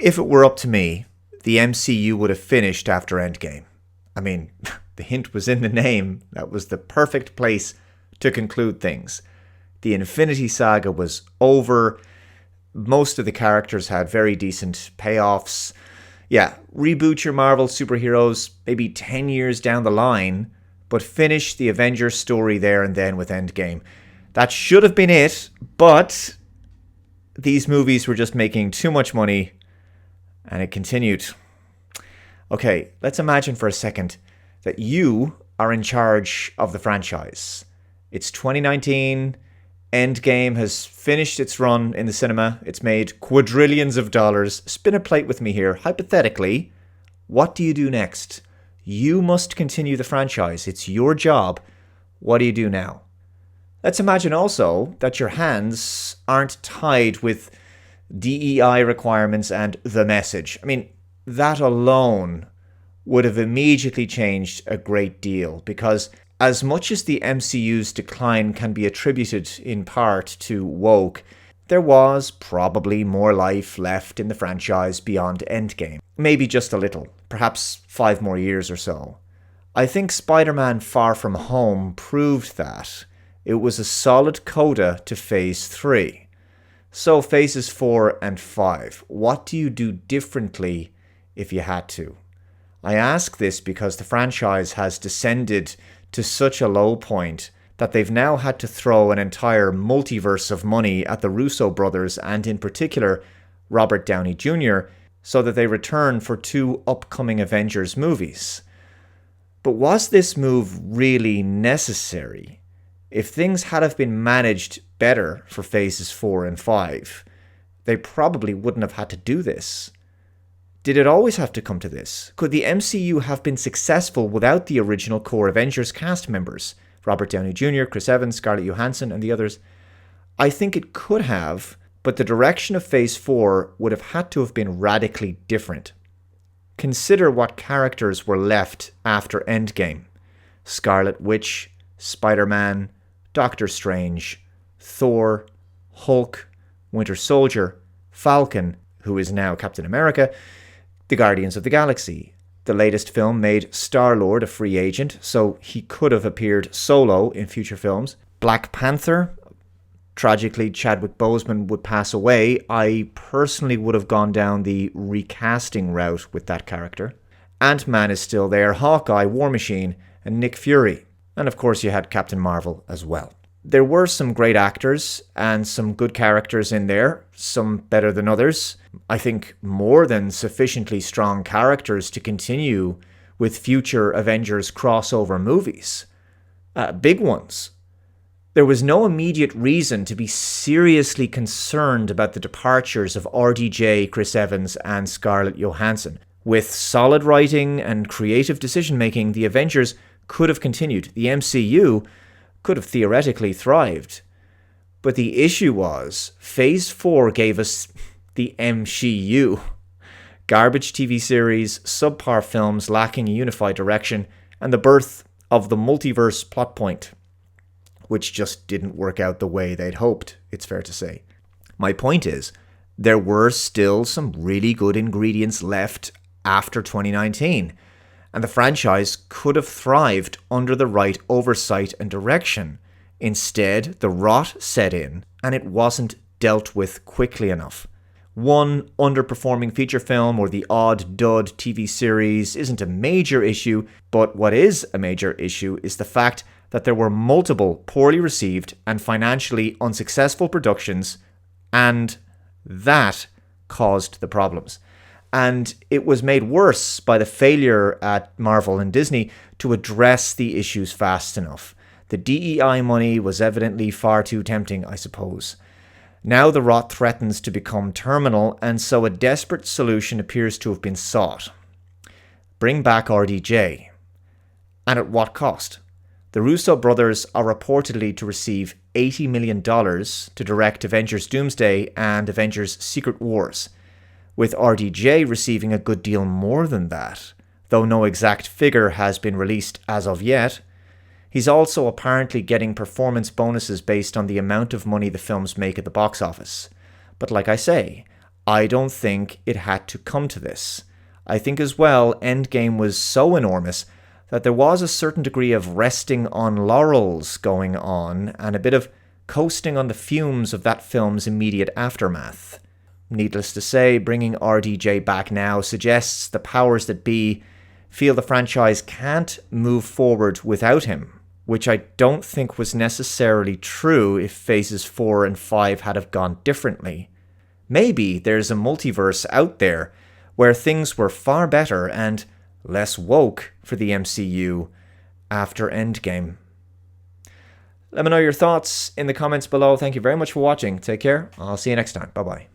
If it were up to me, the MCU would have finished after Endgame. I mean, the hint was in the name. That was the perfect place to conclude things. The Infinity Saga was over. Most of the characters had very decent payoffs. Yeah, reboot your Marvel superheroes maybe 10 years down the line, but finish the Avengers story there and then with Endgame. That should have been it, but these movies were just making too much money, and it continued. Okay, let's imagine for a second that you are in charge of the franchise. It's 2019, Endgame has finished its run in the cinema, it's made quadrillions of dollars. Spin a plate with me here. Hypothetically, what do you do next? You must continue the franchise. It's your job. What do you do now? Let's imagine also that your hands aren't tied with DEI requirements and the message. I mean, that alone would have immediately changed a great deal, because as much as the MCU's decline can be attributed in part to woke, there was probably more life left in the franchise beyond Endgame. Maybe just a little, perhaps 5 more years or so. I think Spider-Man Far From Home proved that. It was a solid coda to Phase 3. So Phases 4 and 5, what do you do differently if you had to? I ask this because the franchise has descended to such a low point that they've now had to throw an entire multiverse of money at the Russo brothers, and in particular Robert Downey Jr., so that they return for 2 upcoming Avengers movies. But was this move really necessary? If things had have been managed better for Phases 4 and 5, they probably wouldn't have had to do this. Did it always have to come to this? Could the MCU have been successful without the original core Avengers cast members? Robert Downey Jr., Chris Evans, Scarlett Johansson, and the others? I think it could have, but the direction of Phase 4 would have had to have been radically different. Consider what characters were left after Endgame. Scarlet Witch, Spider-Man, Doctor Strange, Thor, Hulk, Winter Soldier, Falcon, who is now Captain America, the Guardians of the Galaxy. The latest film made Star-Lord a free agent, so he could have appeared solo in future films. Black Panther. Tragically, Chadwick Boseman would pass away. I personally would have gone down the recasting route with that character. Ant-Man is still there, Hawkeye, War Machine, and Nick Fury. And of course you had Captain Marvel as well. There were some great actors and some good characters in there, some better than others. I think more than sufficiently strong characters to continue with future Avengers crossover movies. Big ones. There was no immediate reason to be seriously concerned about the departures of RDJ, Chris Evans, and Scarlett Johansson. With solid writing and creative decision-making, the Avengers could have continued. The MCU could have theoretically thrived. But the issue was, Phase 4 gave us the MCU. Garbage TV series, subpar films lacking a unified direction, and the birth of the multiverse plot point, which just didn't work out the way they'd hoped, it's fair to say. My point is, there were still some really good ingredients left after 2019, and the franchise could have thrived under the right oversight and direction. Instead, the rot set in, and it wasn't dealt with quickly enough. One underperforming feature film or the odd dud TV series isn't a major issue, but what is a major issue is the fact that there were multiple poorly received and financially unsuccessful productions, and that caused the problems. And it was made worse by the failure at Marvel and Disney to address the issues fast enough. The DEI money was evidently far too tempting, I suppose. Now the rot threatens to become terminal, and so a desperate solution appears to have been sought. Bring back RDJ. And at what cost? The Russo brothers are reportedly to receive $80 million to direct Avengers Doomsday and Avengers Secret Wars, with RDJ receiving a good deal more than that, though no exact figure has been released as of yet. He's also apparently getting performance bonuses based on the amount of money the films make at the box office. But like I say, I don't think it had to come to this. I think as well, Endgame was so enormous that there was a certain degree of resting on laurels going on and a bit of coasting on the fumes of that film's immediate aftermath. Needless to say, bringing RDJ back now suggests the powers that be feel the franchise can't move forward without him, which I don't think was necessarily true if phases 4 and 5 had have gone differently. Maybe there's a multiverse out there where things were far better and less woke for the MCU after Endgame. Let me know your thoughts in the comments below. Thank you very much for watching. Take care. I'll see you next time. Bye-bye.